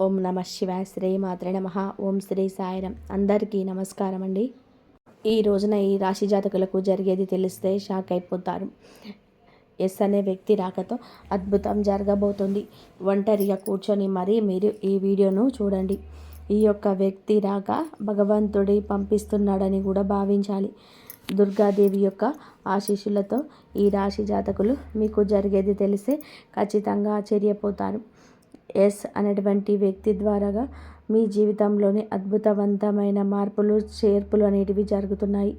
ఓం నమ శివాయ. శ్రీ మాత్రే నమః. ఓం శ్రీ సాయిరాం. అందరికీ నమస్కారం అండి. ఈ రోజున ఈ రాశి జాతకులకు జరిగేది తెలిస్తే షాక్ అయిపోతారు. ఎస్ అనే వ్యక్తి రాకతో అద్భుతం జరగబోతుంది. ఒంటరిగా కూర్చొని మరీ మీరు ఈ వీడియోను చూడండి. ఈ యొక్క వ్యక్తి రాక భగవంతుడి పంపిస్తున్నాడని కూడా భావించాలి. దుర్గాదేవి యొక్క ఆశీస్సులతో ఈ రాశి జాతకులు మీకు జరిగేది తెలిస్తే ఖచ్చితంగా ఆశ్చర్యపోతారు. ఎస్ అనేటువంటి వ్యక్తి ద్వారాగా మీ జీవితంలోని అద్భుతవంతమైన మార్పులు చేర్పులు అనేటివి జరుగుతున్నాయి.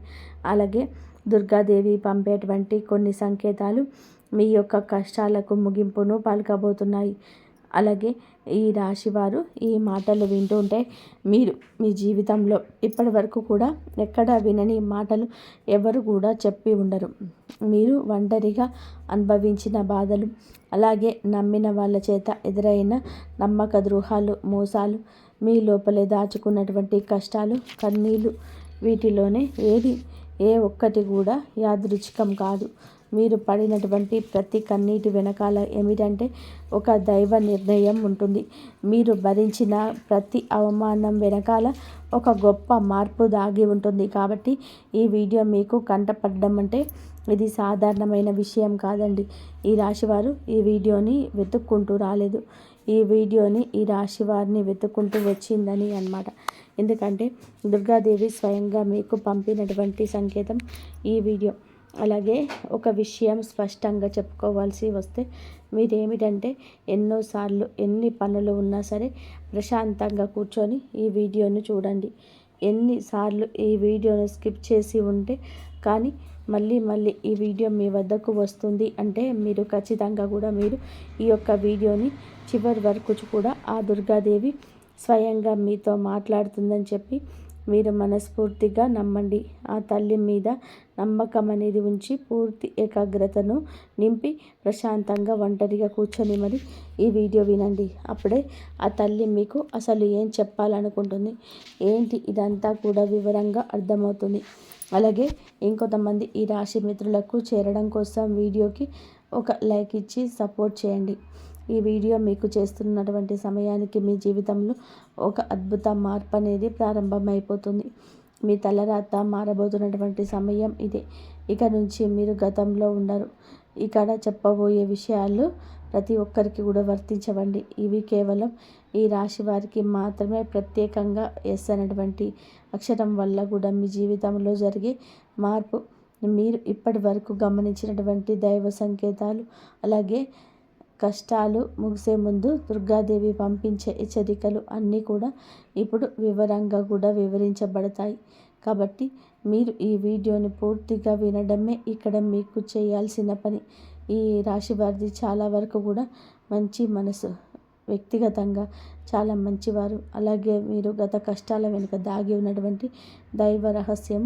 అలాగే దుర్గాదేవి పంపేటువంటి కొన్ని సంకేతాలు మీ యొక్క కష్టాలకు ముగింపును పలకబోతున్నాయి. అలాగే ఈ రాశివారు ఈ మాటలు వింటుంటే మీరు మీ జీవితంలో ఇప్పటి వరకు కూడా ఎక్కడ వినని మాటలు ఎవరు కూడా చెప్పి ఉండరు. మీరు ఒంటరిగా అనుభవించిన బాధలు, అలాగే నమ్మిన వాళ్ళ చేత ఎదురైన నమ్మక ద్రోహాలు, మోసాలు, మీ లోపలే దాచుకున్నటువంటి కష్టాలు, కన్నీళ్ళు, వీటిలోనే ఏ ఒక్కటి కూడా యాదృచ్ఛికం కాదు. మీరు పడినటువంటి ప్రతి కన్నీటి వెనకాల ఏమిటంటే ఒక దైవ నిర్ణయం ఉంటుంది. మీరు భరించిన ప్రతి అవమానం వెనకాల ఒక గొప్ప మార్పు దాగి ఉంటుంది. కాబట్టి ఈ వీడియో మీకు కంటపడడం అంటే ఇది సాధారణమైన విషయం కాదండి. ఈ రాశివారు ఈ వీడియోని వెతుక్కుంటూ రాలేదు. ఈ వీడియోని ఈ రాశి వారిని వెతుక్కుంటూ వచ్చిందని అన్నమాట. ఎందుకంటే దుర్గాదేవి స్వయంగా మీకు పంపినటువంటి సంకేతం ఈ వీడియో. అలాగే ఒక విషయం స్పష్టంగా చెప్పుకోవాల్సి వస్తే మీరేమిటంటే ఎన్నోసార్లు ఎన్ని పనులు ఉన్నా సరే ప్రశాంతంగా కూర్చొని ఈ వీడియోని చూడండి. ఎన్నిసార్లు ఈ వీడియోను స్కిప్ చేసి ఉంటే కానీ మళ్ళీ ఈ వీడియో మీ వద్దకు వస్తుంది అంటే మీరు ఖచ్చితంగా కూడా మీరు ఈ యొక్క వీడియోని చివరి వరకు కూడా ఆ దుర్గాదేవి స్వయంగా మీతో మాట్లాడుతుందని చెప్పి మీరు మనస్ఫూర్తిగా నమ్మండి. ఆ తల్లి మీద నమ్మకం అనేది ఉంచి పూర్తి ఏకాగ్రతను నింపి ప్రశాంతంగా ఒంటరిగా కూర్చొని మరి ఈ వీడియో వినండి. అప్పుడే ఆ తల్లి మీకు అసలు ఏం చెప్పాలనుకుంటుంది ఏంటి ఇదంతా కూడా వివరంగా అర్థమవుతుంది. అలాగే ఇంకొంతమంది ఈ రాశి మిత్రులకు చేరడం కోసం వీడియోకి ఒక లైక్ ఇచ్చి సపోర్ట్ చేయండి. ఈ వీడియో మీకు చేస్తున్నటువంటి సమయానికి మీ జీవితంలో ఒక అద్భుత మార్పు అనేది ప్రారంభమైపోతుంది. మీ తలరాత మారబోతున్నటువంటి సమయం ఇదే. ఇక నుంచి మీరు గతంలో ఉండరు. ఇక్కడ చెప్పబోయే విషయాలు ప్రతి ఒక్కరికి కూడా వర్తించవండి. ఇవి కేవలం ఈ రాశి వారికి మాత్రమే ప్రత్యేకంగా ఎస్ అనేటువంటి అక్షరం వల్ల కూడా మీ జీవితంలో జరిగే మార్పు, మీరు ఇప్పటి వరకు గమనించినటువంటి దైవ సంకేతాలు, అలాగే కష్టాలు ముగిసే ముందు దుర్గాదేవి పంపించే హెచ్చరికలు అన్నీ కూడా ఇప్పుడు వివరంగా కూడా వివరించబడతాయి. కాబట్టి మీరు ఈ వీడియోని పూర్తిగా వినడమే ఇక్కడ మీకు చేయాల్సిన పని. ఈ రాశి వారిది చాలా వరకు కూడా మంచి మనసు, వ్యక్తిగతంగా చాలా మంచివారు. అలాగే మీరు గత కష్టాల వెనుక దాగి ఉన్నటువంటి దైవ రహస్యం,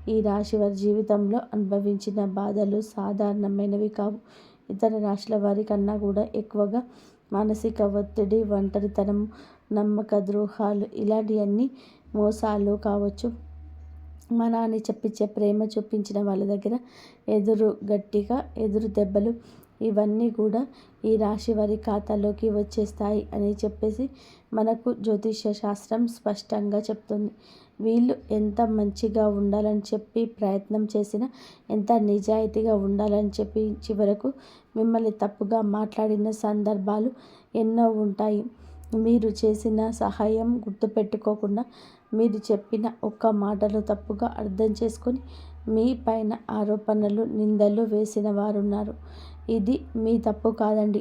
ఈ రాశి వారి జీవితంలో అనుభవించిన బాధలు సాధారణమైనవి కావు. ఇతర రాశుల వారి కన్నా కూడా ఎక్కువగా మానసిక ఒత్తిడి, ఒంటరితనం, నమ్మక ద్రోహాలు, ఇలాంటివన్నీ మోసాలు కావచ్చు. అని చెప్పించే ప్రేమ చూపించిన వాళ్ళ దగ్గర గట్టిగా ఎదురు దెబ్బలు, ఇవన్నీ కూడా ఈ రాశి వారి ఖాతాలోకి వచ్చేస్తాయి అని చెప్పేసి మనకు జ్యోతిష్య శాస్త్రం స్పష్టంగా చెప్తుంది. వీళ్ళు ఎంత మంచిగా ఉండాలని చెప్పి ప్రయత్నం చేసినా, ఎంత నిజాయితీగా ఉండాలని చెప్పి చివరకు మిమ్మల్ని తప్పుగా మాట్లాడిన సందర్భాలు ఎన్నో ఉంటాయి. మీరు చేసిన సహాయం గుర్తుపెట్టుకోకుండా మీరు చెప్పిన ఒక్క మాటలు తప్పుగా అర్థం చేసుకొని మీ పైన ఆరోపణలు, నిందలు వేసిన వారున్నారు. ఇది మీ తప్పు కాదండి.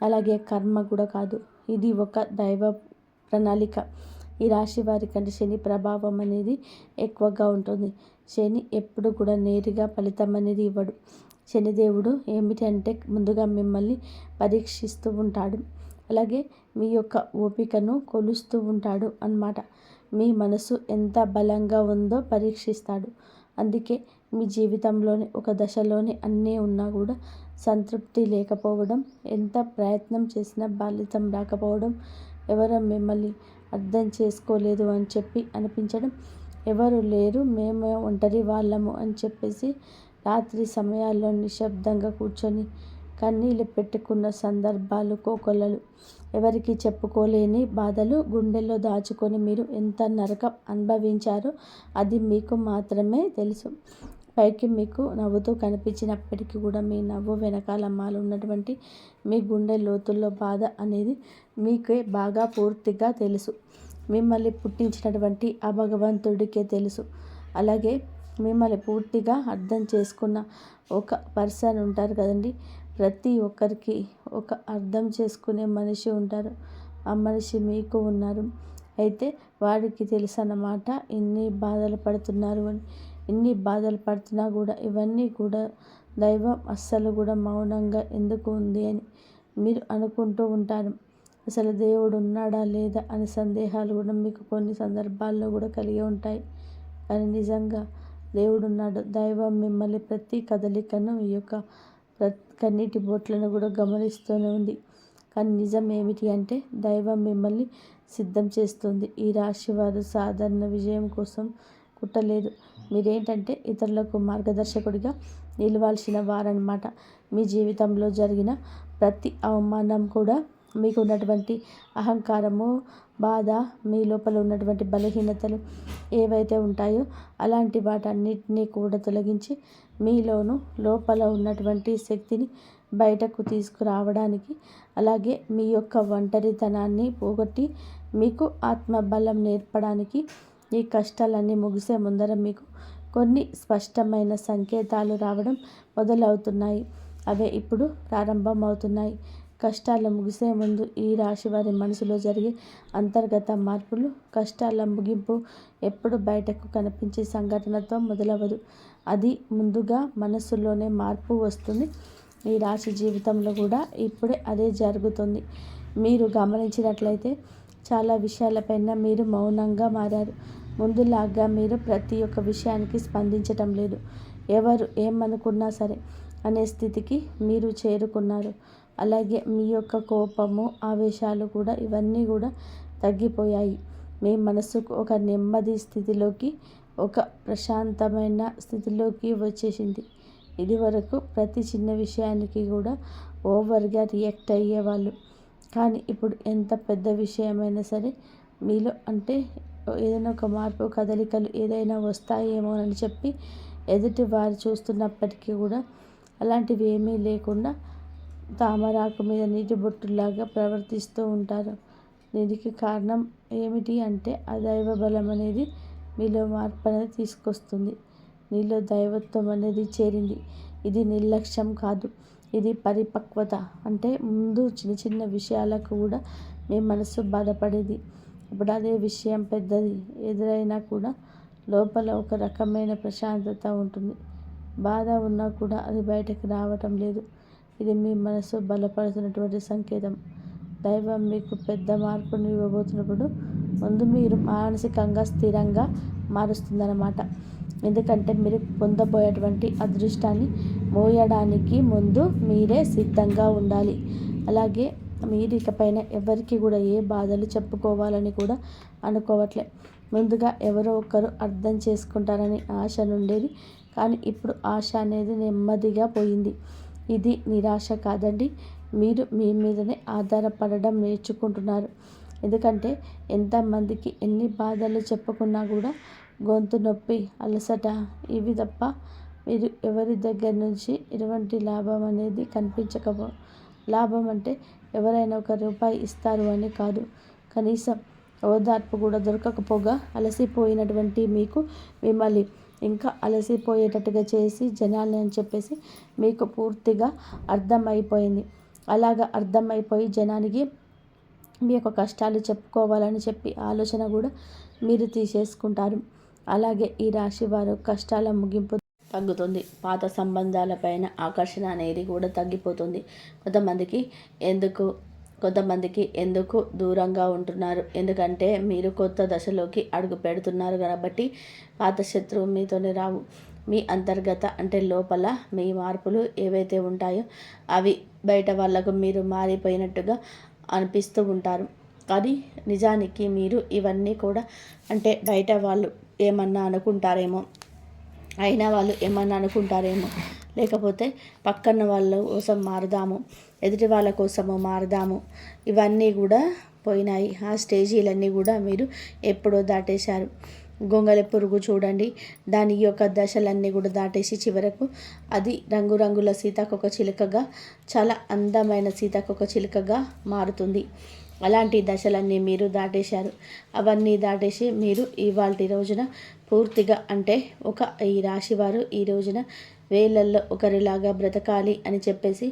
అలాగే కర్మ కూడా కాదు. ఇది ఒక దైవ ప్రణాళిక. ఈ రాశి వారి కంటే శని ప్రభావం అనేది ఎక్కువగా ఉంటుంది. శని ఎప్పుడు కూడా నేరుగా ఫలితం అనేది ఇవ్వడు. శనిదేవుడు ఏమిటంటే ముందుగా మిమ్మల్ని పరీక్షిస్తూ ఉంటాడు. అలాగే మీ యొక్క ఓపికను కొలుస్తూ ఉంటాడు అన్నమాట. మీ మనసు ఎంత బలంగా ఉందో పరీక్షిస్తాడు. అందుకే మీ జీవితంలోని ఒక దశలోని అన్నీ ఉన్నా కూడా సంతృప్తి లేకపోవడం, ఎంత ప్రయత్నం చేసినా ఫలితం రాకపోవడం, ఎవరో మిమ్మల్ని అర్థం చేసుకోలేదు అని చెప్పి అనిపించడం, ఎవరు లేరు మేమే ఒంటరి వాళ్ళము అని చెప్పేసి రాత్రి సమయాల్లో నిశ్శబ్దంగా కూర్చొని కన్నీళ్ళు పెట్టుకున్న సందర్భాలు కోకొల్లలు. ఎవరికి చెప్పుకోలేని బాధలు గుండెల్లో దాచుకొని మీరు ఎంత నరకం అనుభవించారో అది మీకు మాత్రమే తెలుసు. పైకి మీకు నవ్వుతూ కనిపించినప్పటికీ కూడా మీ నవ్వు వెనకాల ఉన్నటువంటి మీ గుండె లోతుల్లో బాధ అనేది మీకే బాగా పూర్తిగా తెలుసు. మిమ్మల్ని పుట్టించినటువంటి ఆ భగవంతుడికే తెలుసు. అలాగే మిమ్మల్ని పూర్తిగా అర్థం చేసుకున్న ఒక పర్సన్ ఉంటారు కదండి. ప్రతి ఒక్కరికి ఒక అర్థం చేసుకునే మనిషి ఉంటారు. ఆ మనిషి మీకు ఉన్నారు. అయితే వాడికి తెలుసు అన్నమాట ఇన్ని బాధలు పడుతున్నారు అని. ఇన్ని బాధలు పడుతున్నా కూడా ఇవన్నీ కూడా దైవం అస్సలు కూడా మౌనంగా ఎందుకు ఉంది అని మీరు అనుకుంటూ ఉంటారు. అసలు దేవుడు ఉన్నాడా లేదా అనే సందేహాలు కూడా మీకు కొన్ని సందర్భాల్లో కూడా కలిగి ఉంటాయి. కానీ నిజంగా దేవుడు ఉన్నాడు. దైవం మిమ్మల్ని ప్రతి కదలికను ఈ యొక్క కన్నీటి బొట్లను కూడా గమనిస్తూనే ఉంది. కానీ నిజం ఏమిటి అంటే దైవం మిమ్మల్ని సిద్ధం చేస్తుంది. ఈ రాశి వారు సాధారణ విజయం కోసం కుట్టలేదు. మీరేంటంటే ఇతరులకు మార్గదర్శకుడిగా నిలవాల్సిన వారన్నమాట. మీ జీవితంలో జరిగిన ప్రతి అవమానం కూడా మీకు ఉన్నటువంటి అహంకారము, బాధ, మీ లోపల ఉన్నటువంటి బలహీనతలు ఏవైతే ఉంటాయో అలాంటి వాటన్నిటినీ కూడా తొలగించి మీలోను లోపల ఉన్నటువంటి శక్తిని బయటకు తీసుకురావడానికి, అలాగే మీ యొక్క ఒంటరితనాన్ని పోగొట్టి మీకు ఆత్మబలం నేర్పడానికి ఈ కష్టాలన్నీ ముగిసే ముందర మీకు కొన్ని స్పష్టమైన సంకేతాలు రావడం మొదలవుతున్నాయి. అవే ఇప్పుడు ప్రారంభమవుతున్నాయి. కష్టాల ముగిసే ముందు ఈ రాశి వారి మనసులో జరిగే అంతర్గత మార్పులు, కష్టాల ముగింపు ఎప్పుడు బయటకు కనిపించే సంఘటనతో మొదలవదు. అది ముందుగా మనసులోనే మార్పు వస్తుంది. ఈ రాశి జీవితంలో కూడా ఇప్పుడే అదే జరుగుతుంది. మీరు గమనించినట్లయితే చాలా విషయాలపైన మీరు మౌనంగా మారారు. ముందులాగా మీరు ప్రతి ఒక్క విషయానికి స్పందించటం లేదు. ఎవరు ఏమనుకున్నా సరే అనే స్థితికి మీరు చేరుకున్నారు. అలాగే మీ యొక్క కోపము, ఆవేశాలు కూడా ఇవన్నీ కూడా తగ్గిపోయాయి. మీ మనసుకు ఒక నెమ్మది స్థితిలోకి, ఒక ప్రశాంతమైన స్థితిలోకి వచ్చేసింది. ఇదివరకు ప్రతి చిన్న విషయానికి కూడా ఓవర్గా రియాక్ట్ అయ్యేవాళ్ళు. కానీ ఇప్పుడు ఎంత పెద్ద విషయమైనా సరే మీలో అంటే ఏదైనా ఒక మార్పు, కదలికలు ఏదైనా వస్తాయేమోనని చెప్పి ఎదుటి వారు చూస్తున్నప్పటికీ కూడా అలాంటివి ఏమీ లేకుండా తామరాకు మీద నీటి బొట్టులాగా ప్రవర్తిస్తూ ఉంటారు. దీనికి కారణం ఏమిటి అంటే ఆ దైవ బలం అనేది మీలో మార్పు అనేది తీసుకొస్తుంది. మీలో దైవత్వం అనేది చేరింది. ఇది నిర్లక్ష్యం కాదు, ఇది పరిపక్వత. అంటే ముందు చిన్న చిన్న విషయాలకు కూడా మీ మనసు బాధపడేది. ఇప్పుడు అదే విషయం పెద్దది ఎదురైనా కూడా లోపల ఒక రకమైన ప్రశాంతత ఉంటుంది. బాధ ఉన్నా కూడా అది బయటకు రావటం లేదు. ఇది మీ మనసు బలపడుతున్నటువంటి సంకేతం. దైవం మీకు పెద్ద మార్పును ఇవ్వబోతున్నప్పుడు ముందు మీరు మానసికంగా స్థిరంగా మారుస్తుందన్నమాట. ఎందుకంటే మీరు పొందబోయేటువంటి అదృష్టాన్ని మోయడానికి ముందు మీరే సిద్ధంగా ఉండాలి. అలాగే మీరు ఇకపైన ఎవరికి కూడా ఏ బాధలు చెప్పుకోవాలని కూడా అనుకోవట్లే. ముందుగా ఎవరో ఒకరు అర్థం చేసుకుంటారని ఆశ నుండేది. కానీ ఇప్పుడు ఆశ అనేది నెమ్మదిగా పోయింది. ఇది నిరాశ కాదండి. మీరు మీ మీదనే ఆధారపడడం నేర్చుకుంటున్నారు. ఎందుకంటే ఎంతమందికి ఎన్ని బాధలు చెప్పుకున్నా కూడా గొంతు నొప్పి, అలసట ఇవి తప్ప మీరు ఎవరి దగ్గర నుంచి ఎటువంటి లాభం అనేది కనిపించకపో. లాభం అంటే ఎవరైనా ₹1 ఇస్తారు అని కాదు. కనీసం ఓదార్పు కూడా దొరకకపోగా అలసిపోయినటువంటి మీకు మిమ్మల్ని ఇంకా అలసిపోయేటట్టుగా చేసి జనాల్ని అని చెప్పేసి మీకు పూర్తిగా అర్థమైపోయింది. అలాగా అర్థమైపోయి జనానికి మీ యొక్క కష్టాలు చెప్పుకోవాలని చెప్పి ఆలోచన కూడా మీరు తీసేసుకుంటారు. అలాగే ఈ రాశి వారు కష్టాల ముగింపు తగ్గుతుంది. పాత సంబంధాలపైన ఆకర్షణ అనేది కూడా తగ్గిపోతుంది. కొంతమందికి ఎందుకు దూరంగా ఉంటున్నారు? ఎందుకంటే మీరు కొత్త దశలోకి అడుగు పెడుతున్నారు కాబట్టి పాత శత్రువు మీతోనే రావు. మీ అంతర్గత అంటే లోపల మీ మార్పులు ఏవైతే ఉంటాయో అవి బయట వాళ్ళకు మీరు మారిపోయినట్టుగా అనిపిస్తూ ఉంటారు. కానీ నిజానికి మీరు ఇవన్నీ కూడా అంటే బయట వాళ్ళు ఏమన్నా అనుకుంటారేమో, అయినా వాళ్ళు ఏమన్నా అనుకుంటారేమో, లేకపోతే పక్కన వాళ్ళ కోసం మారుదాము, ఎదుటి వాళ్ళ కోసము మారుదాము, ఇవన్నీ కూడా పోయినాయి. ఆ స్టేజీలన్నీ కూడా మీరు ఎప్పుడో దాటేశారు. గొంగళి పురుగు చూడండి, దాని యొక్క దశలన్నీ కూడా దాటేసి చివరకు అది రంగురంగుల సీతాకొక చిలుకగా, చాలా అందమైన సీతాకొక చిలుకగా మారుతుంది. అలాంటి దశలన్నీ మీరు దాటేశారు. అవన్నీ దాటేసి మీరు ఇవాల్టి రోజున పూర్తిగా అంటే ఈ రాశివారు ఈ రోజున వేలల్లో ఒకరిలాగా బ్రతకాలి అని చెప్పేసి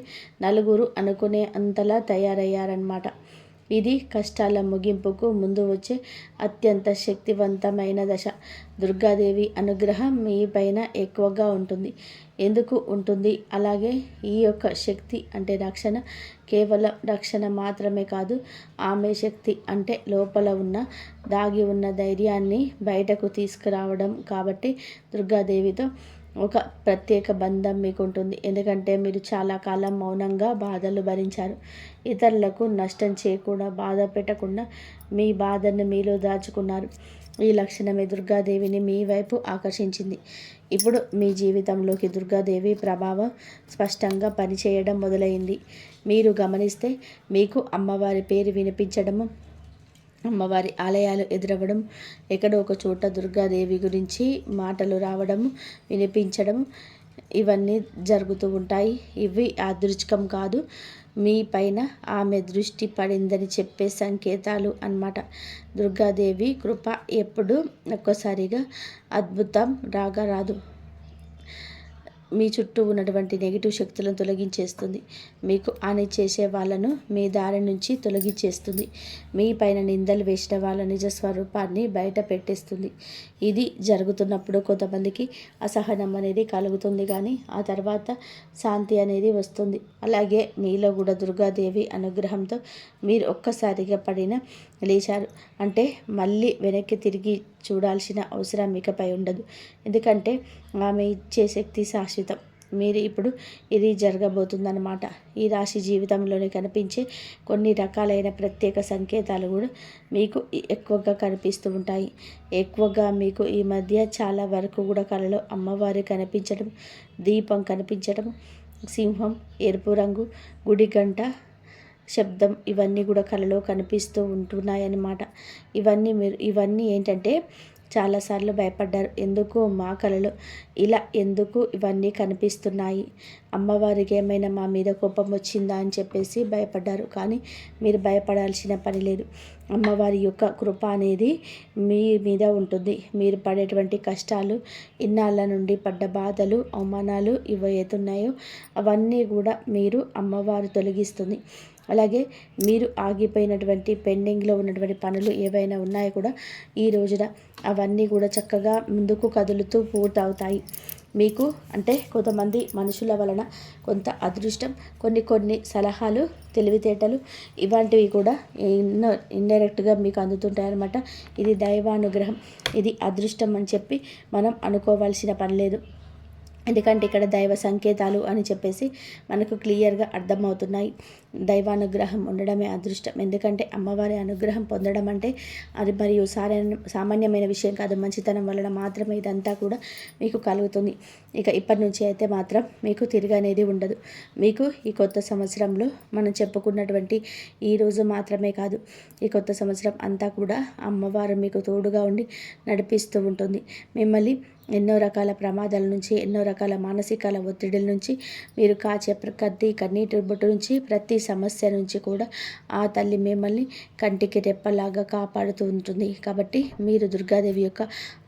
నలుగురు అనుకునే అంతలా తయారయ్యారన్నమాట. ఇది కష్టాల ముగింపుకు ముందు వచ్చే అత్యంత శక్తివంతమైన దశ. దుర్గాదేవి అనుగ్రహం మీ పైన ఎక్కువగా ఉంటుంది. ఎందుకు ఉంటుంది? అలాగే ఈ యొక్క శక్తి అంటే రక్షణ కేవలం రక్షణ మాత్రమే కాదు, ఆమె శక్తి అంటే లోపల ఉన్న దాగి ఉన్న ధైర్యాన్ని బయటకు తీసుకురావడం. కాబట్టి దుర్గాదేవితో ఒక ప్రత్యేక బంధం మీకు ఉంటుంది. ఎందుకంటే మీరు చాలా కాలం మౌనంగా బాధలు భరించారు. ఇతరులకు నష్టం చేయకుండా, బాధ పెట్టకుండా మీ బాధను మీలో దాచుకున్నారు. ఈ లక్షణమే దుర్గాదేవిని మీ వైపు ఆకర్షించింది. ఇప్పుడు మీ జీవితంలోకి దుర్గాదేవి ప్రభావం స్పష్టంగా పనిచేయడం మొదలైంది. మీరు గమనిస్తే మీకు అమ్మవారి పేరు వినిపించడము, అమ్మవారి ఆలయాలు ఎదురవ్వడం, ఎక్కడో ఒక చోట దుర్గాదేవి గురించి మాటలు రావడము, వినిపించడం, ఇవన్నీ జరుగుతూ ఉంటాయి. ఇవి యాదృచ్ఛికం కాదు, మీ పైన ఆమె దృష్టి పడిందని చెప్పే సంకేతాలు అన్నమాట. దుర్గాదేవి కృప ఎప్పుడు ఒక్కసారిగా అద్భుతం రాగా రాదు. మీ చుట్టూ ఉన్నటువంటి నెగిటివ్ శక్తులను తొలగించేస్తుంది. మీకు హాని చేసే వాళ్ళను మీ దారి నుంచి తొలగించేస్తుంది. మీ పైన నిందలు వేసిన వాళ్ళ నిజ స్వరూపాన్ని బయట పెట్టేస్తుంది. ఇది జరుగుతున్నప్పుడు కొంతమందికి అసహనం అనేది కలుగుతుంది, కానీ ఆ తర్వాత శాంతి అనేది వస్తుంది. అలాగే మీలో కూడా దుర్గాదేవి అనుగ్రహంతో మీరు ఒక్కసారిగా లేచారు అంటే మళ్ళీ వెనక్కి తిరిగి చూడాల్సిన అవసరం ఇకపై ఉండదు. ఎందుకంటే ఆమె ఇచ్చే శక్తి శాశ్వతం. మీరు ఇప్పుడు ఇది జరగబోతుందన్నమాట. ఈ రాశి జీవితంలోనే కనిపించే కొన్ని రకాలైన ప్రత్యేక సంకేతాలు కూడా మీకు ఎక్కువగా కనిపిస్తూ ఉంటాయి. ఎక్కువగా మీకు ఈ మధ్య చాలా వరకు కూడా కలలో అమ్మవారి కనిపించడం, దీపం కనిపించడం, సింహం, ఎరుపు రంగు, గుడి గంట శబ్దం, ఇవన్నీ కూడా కలలో కనిపిస్తూ ఉంటున్నాయన్నమాట. ఇవన్నీ ఏంటంటే చాలాసార్లు భయపడ్డారు. ఎందుకు మా కలలో ఇలా ఎందుకు ఇవన్నీ కనిపిస్తున్నాయి, అమ్మవారికి ఏమైనా మా మీద కోపం వచ్చిందా అని చెప్పేసి భయపడ్డారు. కానీ మీరు భయపడాల్సిన పని లేదు. అమ్మవారి యొక్క కృప అనేది మీ మీద ఉంటుంది. మీరు పడేటువంటి కష్టాలు, ఇన్నాళ్ళ నుండి పడ్డ బాధలు, అవమానాలు ఇవైతున్నాయో అవన్నీ కూడా మీరు అమ్మవారు తొలగిస్తుంది. అలాగే మీరు ఆగిపోయినటువంటి పెండింగ్లో ఉన్నటువంటి పనులు ఏవైనా ఉన్నాయో కూడా ఈ రోజున అవన్నీ కూడా చక్కగా ముందుకు కదులుతూ పూర్తవుతాయి. మీకు అంటే కొంతమంది మనుషుల వలన కొంత అదృష్టం, కొన్ని సలహాలు, తెలివితేటలు ఇలాంటివి కూడా ఇండైరెక్ట్గా మీకు అందుతుంటాయన్నమాట. ఇది దైవానుగ్రహం, ఇది అదృష్టం అని చెప్పి మనం అనుకోవాల్సిన పని లేదు. ఎందుకంటే ఇక్కడ దైవ సంకేతాలు అని చెప్పేసి మనకు క్లియర్గా అర్థమవుతున్నాయి. దైవానుగ్రహం ఉండడమే అదృష్టం. ఎందుకంటే అమ్మవారి అనుగ్రహం పొందడం అంటే అది మరియు సామాన్యమైన విషయం కాదు. మంచితనం వలన మాత్రమే ఇదంతా కూడా మీకు కలుగుతుంది. ఇక ఇప్పటి నుంచి అయితే మాత్రం మీకు తిరిగి అనేది ఉండదు. మీకు ఈ కొత్త సంవత్సరంలో మనం చెప్పుకున్నటువంటి ఈ రోజు మాత్రమే కాదు, ఈ కొత్త సంవత్సరం అంతా కూడా అమ్మవారు మీకు తోడుగా ఉండి నడిపిస్తూ ఉంటుంది. మిమ్మల్ని ఎన్నో రకాల ప్రమాదాల నుంచి, ఎన్నో రకాల మానసికాల ఒత్తిడిల నుంచి, మీరు కాచే కన్నీటి బొట్టు నుంచి, ప్రతి సమస్య నుంచి కూడా ఆ తల్లి మిమ్మల్ని కంటికి రెప్పలాగా కాపాడుతూ ఉంటుంది. కాబట్టి మీరు దుర్గాదేవి యొక్క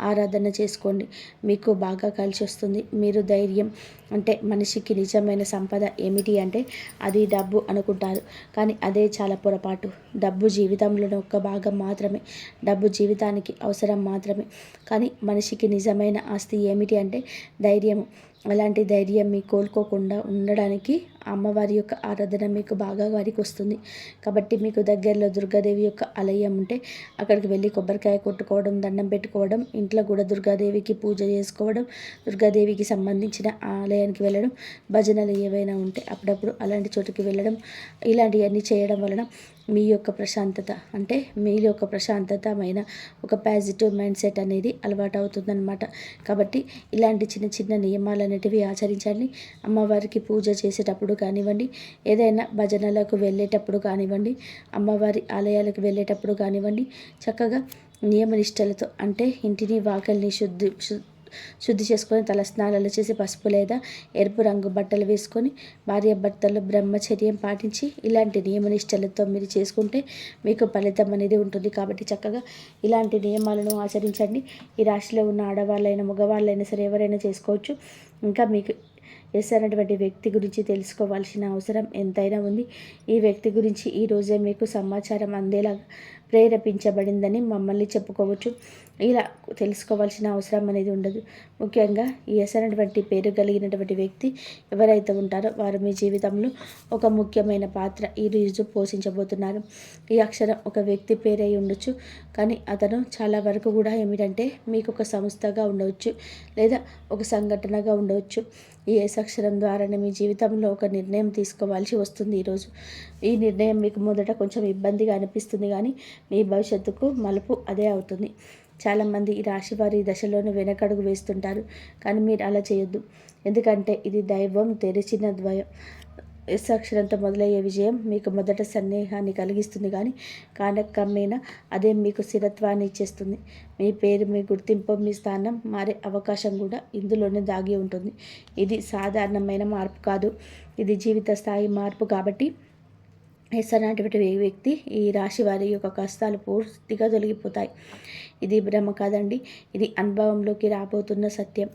ఆరాధన చేసుకోండి, మీకు బాగా కలిసి వస్తుంది. మీరు ధైర్యం అంటే మనిషికి నిజమైన సంపద ఏమిటి అంటే అది డబ్బు అనుకుంటారు, కానీ అదే చాలా పొరపాటు. డబ్బు జీవితంలోని ఒక్క భాగం మాత్రమే, డబ్బు జీవితానికి అవసరం మాత్రమే. కానీ మనిషికి నిజమైన ఆస్తి ఏమిటి అంటే ధైర్యము. అలాంటి ధైర్యం మీకు కోల్పోకుండా ఉండడానికి అమ్మవారి యొక్క ఆరాధన మీకు బాగా వారికి వస్తుంది. కాబట్టి మీకు దగ్గరలో దుర్గాదేవి యొక్క ఆలయం ఉంటే అక్కడికి వెళ్ళి కొబ్బరికాయ కొట్టుకోవడం, దండం పెట్టుకోవడం, ఇంట్లో కూడా దుర్గాదేవికి పూజ చేసుకోవడం, దుర్గాదేవికి సంబంధించిన ఆలయానికి వెళ్ళడం, భజనలు ఏవైనా ఉంటే అప్పుడప్పుడు అలాంటి చోటుకి వెళ్ళడం, ఇలాంటివన్నీ చేయడం వలన మీ యొక్క ప్రశాంతత అంటే మీ యొక్క ప్రశాంతతమైన ఒక పాజిటివ్ మైండ్ సెట్ అనేది అలవాటు అవుతుందన్నమాట. కాబట్టి ఇలాంటి చిన్న చిన్న నియమాలన్నిటివి ఆచరించండి. అమ్మవారికి పూజ చేసేటప్పుడు కానివ్వండి, ఏదైనా భజనలకు వెళ్ళేటప్పుడు కానివ్వండి, అమ్మవారి ఆలయాలకు వెళ్ళేటప్పుడు కానివ్వండి, చక్కగా నియమనిష్టలతో అంటే ఇంటిని వాకల్ని శుద్ధి చేసుకొని తలస్నానాలు చేసి పసుపు లేదా ఎరుపు రంగు బట్టలు వేసుకొని భార్యాభర్తలు బ్రహ్మచర్యం పాటించి ఇలాంటి నియమనిష్టలతో మీరు చేసుకుంటే మీకు ఫలితం అనేది ఉంటుంది. కాబట్టి చక్కగా ఇలాంటి నియమాలను ఆచరించండి. ఈ రాశిలో ఉన్న ఆడవాళ్ళైనా మగవాళ్ళైనా సరే ఎవరైనా చేసుకోవచ్చు. ఇంకా మీకు ఎస్ అనేటువంటి వ్యక్తి గురించి తెలుసుకోవాల్సిన అవసరం ఎంతైనా ఉంది. ఈ వ్యక్తి గురించి ఈరోజే మీకు సమాచారం అందేలాగా ప్రేరేపించబడిందని మమ్మల్ని చెప్పుకోవచ్చు. ఇలా తెలుసుకోవాల్సిన అవసరం అనేది ఉండదు. ముఖ్యంగా ఈ ఎస్ అనేటువంటి పేరు కలిగినటువంటి వ్యక్తి ఎవరైతే ఉంటారో వారు మీ జీవితంలో ఒక ముఖ్యమైన పాత్ర ఈరోజు పోషించబోతున్నారు. ఈ అక్షరం ఒక వ్యక్తి పేరై ఉండొచ్చు, కానీ అతను చాలా వరకు కూడా ఏమిటంటే మీకు ఒక సంస్థగా ఉండవచ్చు లేదా ఒక సంఘటనగా ఉండవచ్చు. ఈ ఎస్ అక్షరం ద్వారానే మీ జీవితంలో ఒక నిర్ణయం తీసుకోవాల్సి వస్తుంది. ఈరోజు ఈ నిర్ణయం మీకు మొదట కొంచెం ఇబ్బందిగా అనిపిస్తుంది, కానీ మీ భవిష్యత్తుకు మలుపు అదే అవుతుంది. చాలామంది ఈ రాశి వారి దశలోనే వెనకడుగు వేస్తుంటారు, కానీ మీరు అలా చేయొద్దు. ఎందుకంటే ఇది దైవం తెరిచిన ద్వయం. ఎస్ అక్షరంతో మొదలయ్యే విజయం మీకు మొదట సందేహాన్ని కలిగిస్తుంది, కానీ కాలక్రమేణా అదే మీకు స్థిరత్వాన్ని ఇచ్చేస్తుంది. మీ పేరు, మీ గుర్తింపు, మీ స్థానం మారే అవకాశం కూడా ఇందులోనే దాగి ఉంటుంది. ఇది సాధారణమైన మార్పు కాదు, ఇది జీవిత స్థాయి మార్పు. కాబట్టి ఎస్ అనేటువంటి వ్యక్తి ఈ రాశి వారి యొక్క కష్టాలు పూర్తిగా తొలగిపోతాయి. ఇది భ్రమ కాదండి, ఇది అనుభవంలోకి రాబోతున్న సత్యం.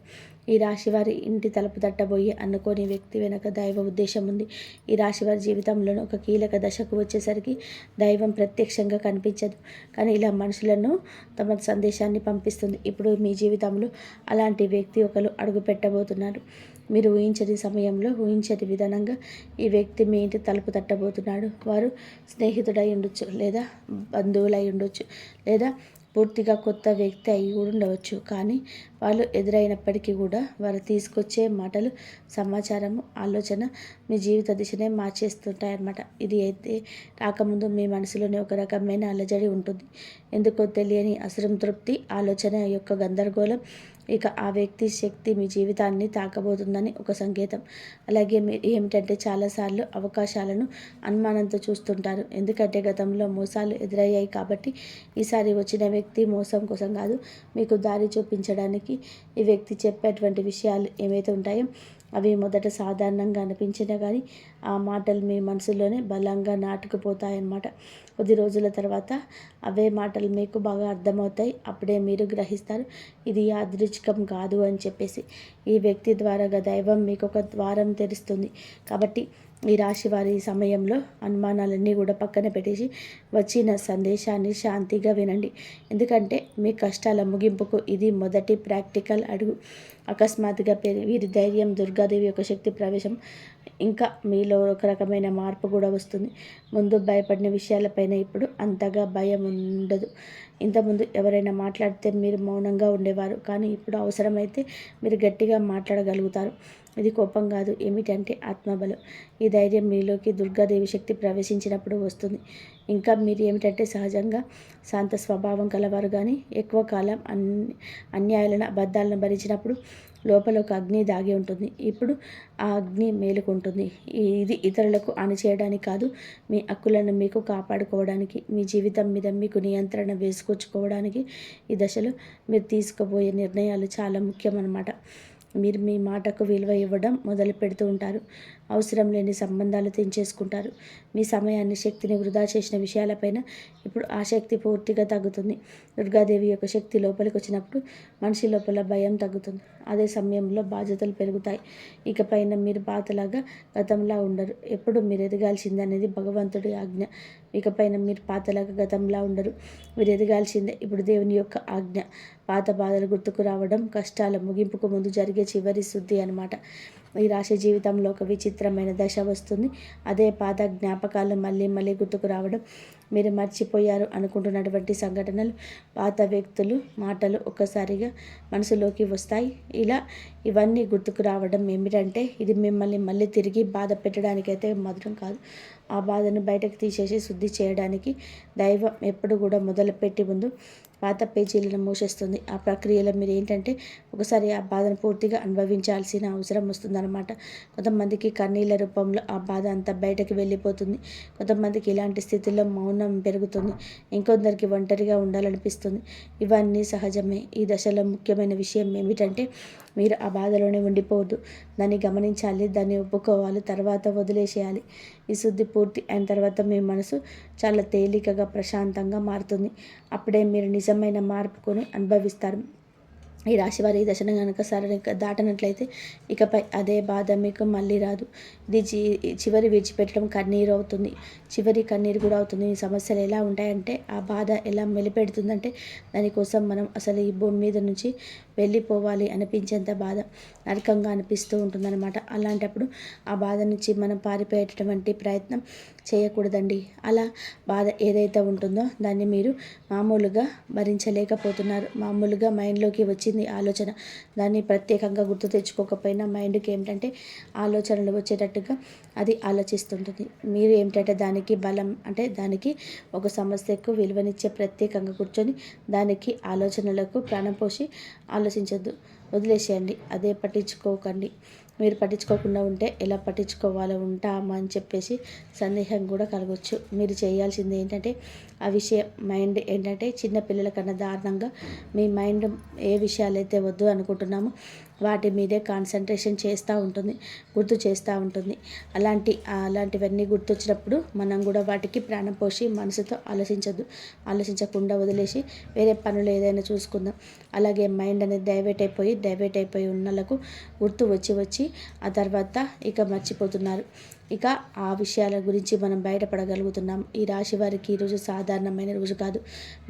ఈ రాశి వారి ఇంటి తలుపు తట్టబోయి అనుకోని వ్యక్తి వెనక దైవ ఉద్దేశం ఉంది. ఈ రాశి వారి జీవితంలో ఒక కీలక దశకు వచ్చేసరికి దైవం ప్రత్యక్షంగా కనిపించదు, కానీ ఇలా మనుషులను తమ సందేశాన్ని పంపిస్తుంది. ఇప్పుడు మీ జీవితంలో అలాంటి వ్యక్తి ఒకరు అడుగు పెట్టబోతున్నారు. మీరు ఊహించని సమయంలో ఊహించని విధానంగా ఈ వ్యక్తి మీ ఇంటి తలుపు తట్టబోతున్నాడు. వారు స్నేహితుడై ఉండొచ్చు, లేదా బంధువులై ఉండొచ్చు, లేదా పూర్తిగా కొత్త వ్యక్తి అయి కూడా ఉండవచ్చు. కానీ వాళ్ళు ఎదురైనప్పటికీ కూడా వారు తీసుకొచ్చే మాటలు, సమాచారము, ఆలోచన మీ జీవిత దిశనే మార్చేస్తుంటాయన్నమాట. ఇది అయితే రాకముందు మీ మనసులోనే ఒక రకమైన అలజడి ఉంటుంది. ఎందుకో తెలియని అసంతృప్తి, ఆలోచన యొక్క గందరగోళం. ఇక ఆ వ్యక్తి శక్తి మీ జీవితాన్ని తాకబోతుందని ఒక సంకేతం. అలాగే మీరు ఏమిటంటే చాలాసార్లు అవకాశాలను అనుమానంతో చూస్తుంటారు. ఎందుకంటే గతంలో మోసాలు ఎదురయ్యాయి. కాబట్టి ఈసారి వచ్చిన వ్యక్తి మోసం కోసం కాదు, మీకు దారి చూపించడానికి ఈ వ్యక్తి చెప్పేటువంటి విషయాలు ఏవైతే ఉంటాయో అవి మొదట సాధారణంగా అనిపించినా కానీ ఆ మాటలు మీ మనసులోనే బలంగా నాటుకుపోతాయన్నమాట. కొద్ది రోజుల తర్వాత అవే మాటలు మీకు బాగా అర్థమవుతాయి. అప్పుడే మీరు గ్రహిస్తారు ఇది యాదృచ్ఛికం కాదు అని చెప్పేసి. ఈ వ్యక్తి ద్వారా దైవం మీకు ఒక ద్వారం తెరుస్తుంది. కాబట్టి ఈ రాశి వారి సమయంలో అనుమానాలన్నీ కూడా పక్కన పెట్టేసి వచ్చిన సందేశాన్ని శాంతిగా వినండి. ఎందుకంటే మీ కష్టాల ముగింపుకు ఇది మొదటి ప్రాక్టికల్ అడుగు. అకస్మాత్తుగా వీరి ధైర్యం, దుర్గాదేవి యొక్క శక్తి ప్రవేశం, ఇంకా మీలో ఒక రకమైన మార్పు కూడా వస్తుంది. ముందు భయపడిన విషయాలపైన ఇప్పుడు అంతగా భయం ఉండదు. ఇంతకుముందు ఎవరైనా మాట్లాడితే మీరు మౌనంగా ఉండేవారు, కానీ ఇప్పుడు అవసరమైతే మీరు గట్టిగా మాట్లాడగలుగుతారు. ఇది కోపం కాదు, ఏమిటంటే ఆత్మబలం. ఈ ధైర్యం మీలోకి దుర్గాదేవి శక్తి ప్రవేశించినప్పుడు వస్తుంది. ఇంకా మీరు ఏమిటంటే సహజంగా శాంత స్వభావం కలవారు, కానీ ఎక్కువ కాలం అన్యాయాలను, అబద్ధాలను భరించినప్పుడు లోపల ఒక అగ్ని దాగి ఉంటుంది. ఇప్పుడు ఆ అగ్ని మేలుకుంటుంది. ఇది ఇతరులకు హాని చేయడానికి కాదు, మీ హక్కులను మీకు కాపాడుకోవడానికి, మీ జీవితం మీద మీకు నియంత్రణ వేసుకొచ్చుకోవడానికి ఈ దశలో మీరు తీసుకోబోయే నిర్ణయాలు చాలా ముఖ్యం అన్నమాట. మీరు మీ మాటకు విలువ ఇవ్వడం మొదలు పెడుతూ ఉంటారు. అవసరం లేని సంబంధాలు తెంచేసుకుంటారు. మీ సమయాన్ని, శక్తిని వృధా చేసిన విషయాలపైన ఇప్పుడు ఆసక్తి పూర్తిగా తగ్గుతుంది. దుర్గాదేవి యొక్క శక్తి లోపలికి వచ్చినప్పుడు మనిషి లోపల భయం తగ్గుతుంది. అదే సమయంలో బాధ్యతలు పెరుగుతాయి. ఇకపైన మీరు పాతలాగా గతంలా ఉండరు. ఎప్పుడు మీరు ఎదగాల్సింది అనేది భగవంతుడి ఆజ్ఞ. ఇకపైన మీరు పాతలాగా గతంలా ఉండరు. మీరు ఎదగాల్సిందే. ఇప్పుడు దేవుని యొక్క ఆజ్ఞ. పాత బాధలు గుర్తుకు రావడం కష్టాల ముగింపుకు ముందు జరిగే చివరి శుద్ధి అన్నమాట. ఈ రాశి జీవితంలో ఒక విచిత్రమైన దశ వస్తుంది. అదే పాత జ్ఞాపకాలు మళ్ళీ మళ్ళీ గుర్తుకు రావడం, మీరు మర్చిపోయారు అనుకుంటున్నటువంటి సంఘటనలు, పాత వ్యక్తులు, మాటలు ఒక్కసారిగా మనసులోకి వస్తాయి. ఇలా ఇవన్నీ గుర్తుకు రావడం ఏమిటంటే ఇది మిమ్మల్ని మళ్ళీ తిరిగి బాధ పెట్టడానికైతే మాత్రం కాదు. ఆ బాధను బయటకు తీసేసి శుద్ధి చేయడానికి దైవం ఎప్పుడు కూడా మొదలుపెట్టి ముందు పాత పేజీలను మూసేస్తుంది. ఆ ప్రక్రియలో మీరు ఏంటంటే ఒకసారి ఆ బాధను పూర్తిగా అనుభవించాల్సిన అవసరం వస్తుందన్నమాట. కొంతమందికి కన్నీళ్ళ రూపంలో ఆ బాధ అంతా బయటకు వెళ్ళిపోతుంది. కొంతమందికి ఇలాంటి స్థితిలో మౌనం పెరుగుతుంది. ఇంకొందరికి ఒంటరిగా ఉండాలనిపిస్తుంది. ఇవన్నీ సహజమే. ఈ దశలో ముఖ్యమైన విషయం ఏమిటంటే మీరు ఆ బాధలోనే ఉండిపోవద్దు. దాన్ని గమనించాలి, దాన్ని ఒప్పుకోవాలి, తర్వాత వదిలేసేయాలి. ఈ శుద్ధి పూర్తి అయిన తర్వాత మీ మనసు చాలా తేలికగా ప్రశాంతంగా మారుతుంది. అప్పుడే మీరు నిజమైన మార్పుకొని అనుభవిస్తారు. ఈ రాశివారి ఈ దశను కనుక సరిగ్గా దాటనట్లయితే ఇకపై అదే బాధ మీకు మళ్ళీ రాదు. ఇది చివరి విడిచిపెట్టడం కన్నీరు అవుతుంది. చివరి కన్నీరు కూడా అవుతుంది. ఈ సమస్యలు ఎలా ఉంటాయంటే ఆ బాధ ఎలా మెలిపెడుతుందంటే దానికోసం మనం అసలు ఈ భూమి మీద నుంచి వెళ్ళిపోవాలి అనిపించేంత బాధ నరకంగా అనిపిస్తూ ఉంటుందన్నమాట. అలాంటప్పుడు ఆ బాధ నుంచి మనం పారిపోయేటటువంటి ప్రయత్నం చేయకూడదండి. అలా బాధ ఏదైతే ఉంటుందో దాన్ని మీరు మామూలుగా భరించలేకపోతున్నారు. మామూలుగా మైండ్లోకి వచ్చింది ఆలోచన, దాన్ని ప్రత్యేకంగా గుర్తు తెచ్చుకోకపోయినా మైండ్కి ఏమిటంటే ఆలోచనలు వచ్చేటట్టుగా అది ఆలోచిస్తుంటుంది. మీరు ఏమిటంటే దానికి బలం అంటే దానికి ఒక సమస్యకు విలువనిచ్చే ప్రత్యేకంగా కూర్చొని దానికి ఆలోచనలకు ప్రాణం పోసి ఆలోచించొద్దు. వదిలేసేయండి. అదే పట్టించుకోకండి. మీరు పట్టించుకోకుండా ఉంటే ఎలా పట్టించుకోవాలో ఉంటామా అని చెప్పేసి సందేహం కూడా కలగవచ్చు. మీరు చేయాల్సింది ఏంటంటే ఆ విషయం మైండ్ ఏంటంటే చిన్న పిల్లల కన్నా దారుణంగా మీ మైండ్ ఏ విషయాలైతే వద్దు అనుకుంటున్నామో వాటి మీదే కాన్సన్ట్రేషన్ చేస్తూ ఉంటుంది, గుర్తు చేస్తూ ఉంటుంది. అలాంటివన్నీ గుర్తొచ్చినప్పుడు మనం కూడా వాటికి ప్రాణం పోసి మనసుతో ఆలోచించకుండా వదిలేసి వేరే పనులు ఏదైనా చూసుకుందాం. అలాగే మైండ్ అనేది డైవర్ట్ అయిపోయి ఉన్నలకు గుర్తు వచ్చి ఆ తర్వాత ఇక మర్చిపోతున్నారు. ఇక ఆ విషయాల గురించి మనం బయటపడగలుగుతున్నాం. ఈ రాశి వారికి ఈరోజు సాధారణమైన రోజు కాదు.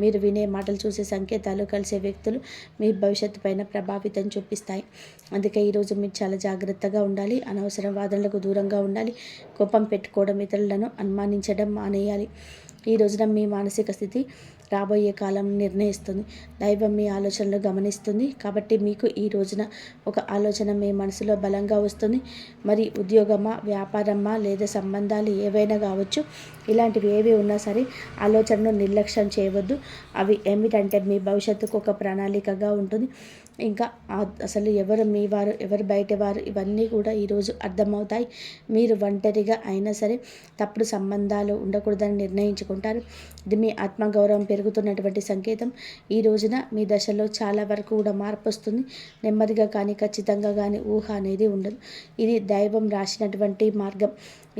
మీరు వినే మాటలు, చూసే సంకేతాలు, కలిసే వ్యక్తులు మీ భవిష్యత్తు పైన ప్రభావితం చూపిస్తాయి. అందుకే ఈరోజు మీరు చాలా జాగ్రత్తగా ఉండాలి. అనవసర వాదనలకు దూరంగా ఉండాలి. కోపం పెట్టుకోవడం, ఇతరులను అనుమానించడం మానేయాలి. ఈ రోజున మీ మానసిక స్థితి రాబోయే కాలం నిర్ణయిస్తుంది. దైవం మీ ఆలోచనలు గమనిస్తుంది. కాబట్టి మీకు ఈ రోజున ఒక ఆలోచన మీ మనసులో బలంగా వస్తుంది. మరి ఉద్యోగమా, వ్యాపారమా లేదా సంబంధాలు ఏవైనా కావచ్చు, ఇలాంటివి ఏవి ఉన్నా సరే ఆలోచనను నిర్లక్ష్యం చేయవద్దు. అవి ఏమిటంటే మీ భవిష్యత్తుకు ఒక ప్రణాళికగా ఉంటుంది. ఇంకా అసలు ఎవరు మీ వారు, ఎవరు బయట వారు, ఇవన్నీ కూడా ఈరోజు అర్థమవుతాయి. మీరు ఒంటరిగా అయినా సరే తప్పుడు సంబంధాలు ఉండకూడదని నిర్ణయించుకుంటారు. ఇది మీ ఆత్మగౌరవం పెరుగుతున్నటువంటి సంకేతం. ఈ రోజున మీ దశలో చాలా వరకు కూడా మార్పు వస్తుంది. నెమ్మదిగా కానీ ఖచ్చితంగా కానీ ఊహ అనేది ఉండదు. ఇది దైవం రాసినటువంటి మార్గం.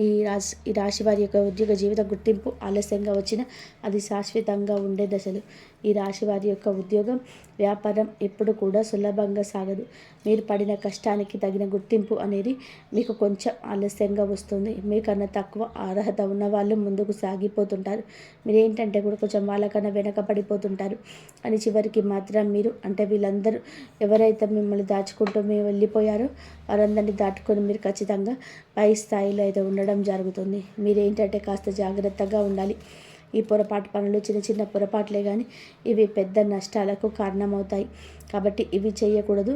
ఈ రాశి వారి యొక్క ఉద్యోగ జీవిత గుర్తింపు ఆలస్యంగా వచ్చిన అది శాశ్వతంగా ఉండే దశలు. ఈ రాశి వారి యొక్క ఉద్యోగం, వ్యాపారం ఎప్పుడు కూడా సులభంగా సాగదు. మీరు పడిన కష్టానికి తగిన గుర్తింపు అనేది మీకు కొంచెం ఆలస్యంగా వస్తుంది. మీకన్నా తక్కువ అర్హత ఉన్న వాళ్ళు ముందుకు సాగిపోతుంటారు. మీరేంటంటే కూడా కొంచెం వాళ్ళకన్నా వెనక పడిపోతుంటారు. అని చివరికి మాత్రం మీరు అంటే వీళ్ళందరూ ఎవరైతే మిమ్మల్ని దాచుకుంటూ మేము వెళ్ళిపోయారో వారందరినీ దాటుకొని మీరు ఖచ్చితంగా పై స్థాయిలో అయితే ఉండడం జరుగుతుంది. మీరేంటంటే కాస్త జాగ్రత్తగా ఉండాలి. ఈ పొరపాటు పనులు చిన్న పొరపాట్లే కానీ ఇవి పెద్ద నష్టాలకు కారణమవుతాయి. కాబట్టి ఇవి చేయకూడదు.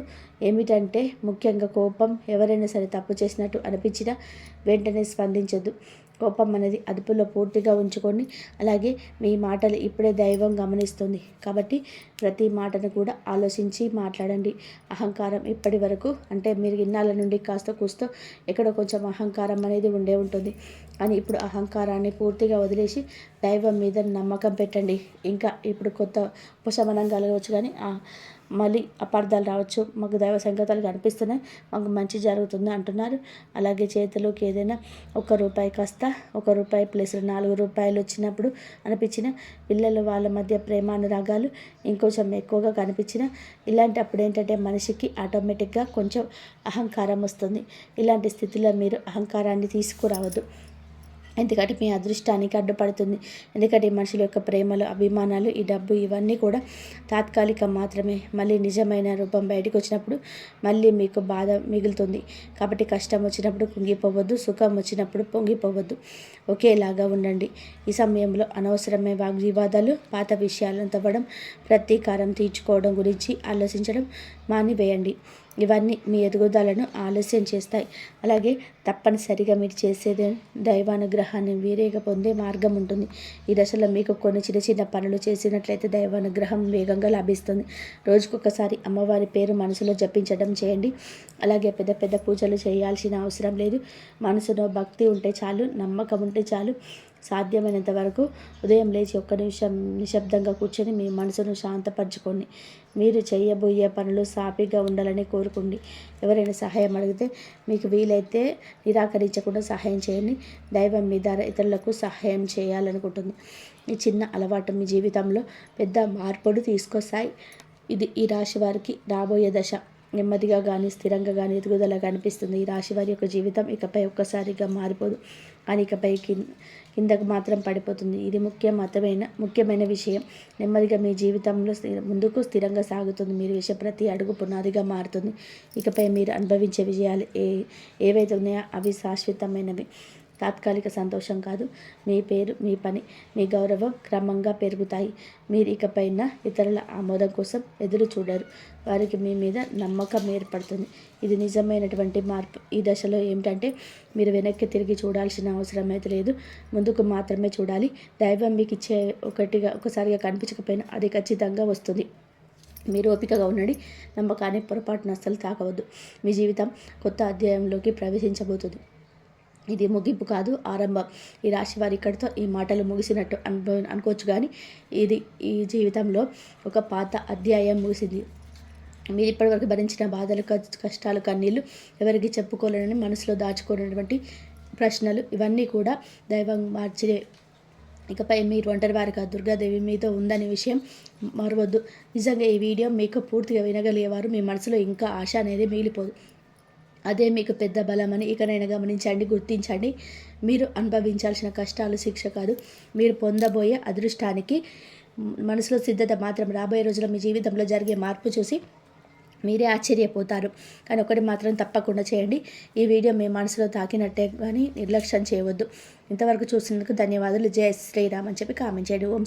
ఏమిటంటే ముఖ్యంగా కోపం, ఎవరైనా సరే తప్పు చేసినట్టు అనిపించినా వెంటనే స్పందించొద్దు. కోపం అనేది అదుపులో పూర్తిగా ఉంచుకొని, అలాగే మీ మాటలు ఇప్పుడే దైవం గమనిస్తుంది. కాబట్టి ప్రతి మాటను కూడా ఆలోచించి మాట్లాడండి. అహంకారం ఇప్పటి వరకు అంటే మీరు ఇన్నాళ్ళ నుండి కాస్త కూస్తో ఎక్కడో కొంచెం అహంకారం అనేది ఉండే ఉంటుంది. కానీ ఇప్పుడు అహంకారాన్ని పూర్తిగా వదిలేసి దైవం మీద నమ్మకం పెట్టండి. ఇంకా ఇప్పుడు కొత్త ఉపశమనం కలగవచ్చు, కానీ మళ్ళీ అపార్థాలు రావచ్చు. మాకు దైవ సంకేతాలు కనిపిస్తున్నాయి, మాకు మంచి జరుగుతుంది అంటున్నారు. అలాగే చేతిలోకి ఏదైనా ₹1 కాస్త ₹1 ప్లస్ ₹4 వచ్చినప్పుడు అనిపించిన పిల్లలు వాళ్ళ మధ్య ప్రేమానురాగాలు ఇంకొంచెం ఎక్కువగా కనిపించిన ఇలాంటప్పుడు ఏంటంటే మనిషికి ఆటోమేటిక్గా కొంచెం అహంకారం వస్తుంది. ఇలాంటి స్థితిలో మీరు అహంకారాన్ని తీసుకురావద్దు. ఎందుకంటే మీ అదృష్టానికి అడ్డుపడుతుంది. ఎందుకంటే ఈ మనుషుల యొక్క ప్రేమలు, అభిమానాలు, ఈ డబ్బు ఇవన్నీ కూడా తాత్కాలికం మాత్రమే. మళ్ళీ నిజమైన రూపం బయటకు వచ్చినప్పుడు మళ్ళీ మీకు బాధ మిగులుతుంది. కాబట్టి కష్టం వచ్చినప్పుడు కుంగిపోవద్దు, సుఖం వచ్చినప్పుడు పొంగిపోవద్దు. ఒకేలాగా ఉండండి. ఈ సమయంలో అనవసరమైన వాగ్వివాదాలు, పాత విషయాలను తవ్వడం, ప్రతీకారం తీర్చుకోవడం గురించి ఆలోచించడం మానివేయండి. ఇవన్నీ మీ ఎదుగుదలను ఆలస్యం చేస్తాయి. అలాగే తప్పనిసరిగా మీరు చేసేది దైవానుగ్రహాన్ని వీరేగా పొందే మార్గం ఉంటుంది. ఈ దశలో మీకు కొన్ని చిన్న చిన్న పనులు చేసినట్లయితే దైవానుగ్రహం వేగంగా లభిస్తుంది. రోజుకొకసారి అమ్మవారి పేరు మనసులో జపించడం చేయండి. అలాగే పెద్ద పెద్ద పూజలు చేయాల్సిన అవసరం లేదు. మనసులో భక్తి ఉంటే చాలు, నమ్మకం ఉంటే చాలు. సాధ్యమైనంత వరకు ఉదయం లేచి ఒక్క నిమిషం నిశ్శబ్దంగా కూర్చొని మీ మనసును శాంతపరచుకోండి. మీరు చేయబోయే పనులు సాఫీగా ఉండాలని కోరుకోండి. ఎవరైనా సహాయం అడిగితే మీకు వీలైతే నిరాకరించకుండా సహాయం చేయండి. దైవం మీ ద్వారా ఇతరులకు సహాయం చేయాలనుకుంటుంది. ఈ చిన్న అలవాటు మీ జీవితంలో పెద్ద మార్పును తీసుకొస్తాయి. ఇది ఈ రాశి వారికి రాబోయే దశ నెమ్మదిగా కానీ స్థిరంగా కానీ ఎదుగుదల కనిపిస్తుంది. ఈ రాశి వారి యొక్క జీవితం ఇకపై ఒక్కసారిగా మారిపోదు, కానీ ఇకపై కిందకు మాత్రం పడిపోతుంది. ఇది ముఖ్యమైన విషయం. నెమ్మదిగా మీ జీవితంలో ముందుకు స్థిరంగా సాగుతుంది. మీరు వేసే ప్రతి అడుగు పునాదిగా మారుతుంది. ఇకపై మీరు అనుభవించే విజయాలు ఏవైతే ఉన్నాయో అవి శాశ్వతమైనవి, తాత్కాలిక సంతోషం కాదు. మీ పేరు, మీ పని, మీ గౌరవం క్రమంగా పెరుగుతాయి. మీరు ఇకపైన ఇతరుల ఆమోదం కోసం ఎదురు చూడరు. వారికి మీ మీద నమ్మకం ఏర్పడుతుంది. ఇది నిజమైనటువంటి మార్పు. ఈ దశలో ఏమిటంటే మీరు వెనక్కి తిరిగి చూడాల్సిన అవసరం అయితే లేదు, ముందుకు మాత్రమే చూడాలి. దైవం మీకు ఇచ్చే ఒకసారిగా కనిపించకపోయినా అది ఖచ్చితంగా వస్తుంది. మీరు ఓపికగా ఉండండి. నమ్మకాన్ని పొరపాటున అస్సలు తాకవద్దు. మీ జీవితం కొత్త అధ్యాయంలోకి ప్రవేశించబోతుంది. ఇది ముగింపు కాదు, ఆరంభం. ఈ రాశి వారి ఇక్కడితో ఈ మాటలు ముగిసినట్టు అనుకోవచ్చు, కానీ ఈ జీవితంలో ఒక పాత అధ్యాయం ముగిసింది. మీరు ఇప్పటివరకు భరించిన బాధలు, కష్టాలు, కన్నీళ్ళు, ఎవరికి చెప్పుకోలేని మనసులో దాచుకోలేనటువంటి ప్రశ్నలు, ఇవన్నీ కూడా దైవం మార్చే. ఇకపై మీరు ఒంటరి వారిగా దుర్గాదేవి మీతో ఉందనే విషయం మరవద్దు. నిజంగా ఈ వీడియో మీకు పూర్తిగా వినగలిగేవారు మీ మనసులో ఇంకా ఆశ అనేది మిగిలిపోదు. అదే మీకు పెద్ద బలమని ఇకనైనా గమనించండి, గుర్తించండి. మీరు అనుభవించాల్సిన కష్టాలు శిక్ష కాదు, మీరు పొందబోయే అదృష్టానికి మనసులో సిద్ధత మాత్రం. రాబోయే రోజుల్లో మీ జీవితంలో జరిగే మార్పు చూసి మీరే ఆశ్చర్యపోతారు. కానీ ఒకటి మాత్రం తప్పకుండా చేయండి, ఈ వీడియో మీ మనసులో తాకినట్టే కానీ నిర్లక్ష్యం చేయవద్దు. ఇంతవరకు చూసినందుకు ధన్యవాదాలు. జై శ్రీరామ్ అని చెప్పి కామెంట్ చేయండి. ఓం